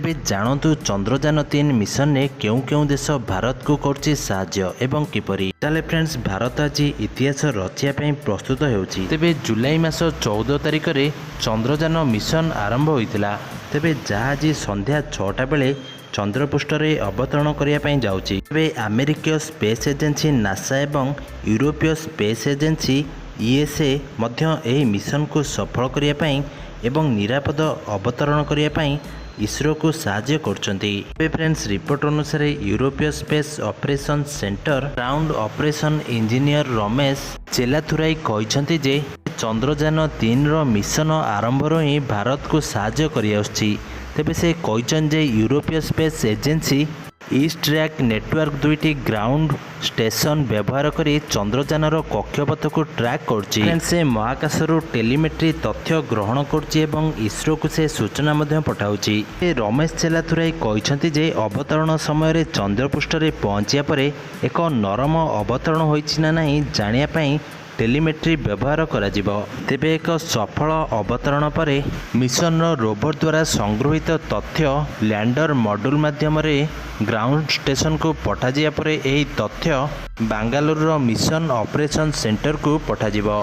तेबे जानतु चंद्रयान-3 मिशन ने केउ केउ देश भारत को करछि साहाय्य एवं किपरि। ताले फ्रेंड्स भारत आज इतिहास रचिया पई प्रस्तुत हेउछि। तेबे जुलाई मास 14 तारिख रे चंद्रयान मिशन आरंभ होइतिला। तेबे जहा आज संध्या 6टा बेले चंद्रपृष्ठ रे अवतरण करिया पई जाउछि। तेबे अमेरिकीय स्पेस एजेंसी नासा एवं यूरोपीय स्पेस एजेंसी ईएसए मध्य एही मिशन को सफल करिया पई एवं निरापद अवतरण करिया पई इसरो को साहाय्य करछंती। फ्रेंड्स रिपोर्ट अनुसार यूरोपीय space operation centre ground operation engineer Ramesh Chelathurai कहते जे चंद्रयान-3 रो मिशन आरंभ ही भारत को साहाय्य करि आउछि। तेबे से कहछन जे यूरोपीय space agency east track network दुईटी ग्राउंड स्टेशन व्यवहार करी चंद्रयान कक्षपथ को ट्रैक करछि। से महाकाशरू टेलीमेट्री तथ्य ग्रहण करछि एवं इसरो को से सूचना मध्य पठाउछि। रमेश चेलाथुराई कहछन्ति जे अवतरण समय रे चंद्रपृष्ठ रे पहुंचिया परे एक नरम अवतरण होइछि ना नहीं जानिया पई टेलीमेट्री व्यवहार करा जिवो। तेबे एक सफल अवतरण परे मिशन रोवर द्वारा संग्रहित तथ्य लैंडर मॉड्यूल माध्यम रे ग्राउंड स्टेशन को पठाजिया परे एही तथ्य बांगालोर मिशन ऑपरेशन सेंटर को पठाजिवो।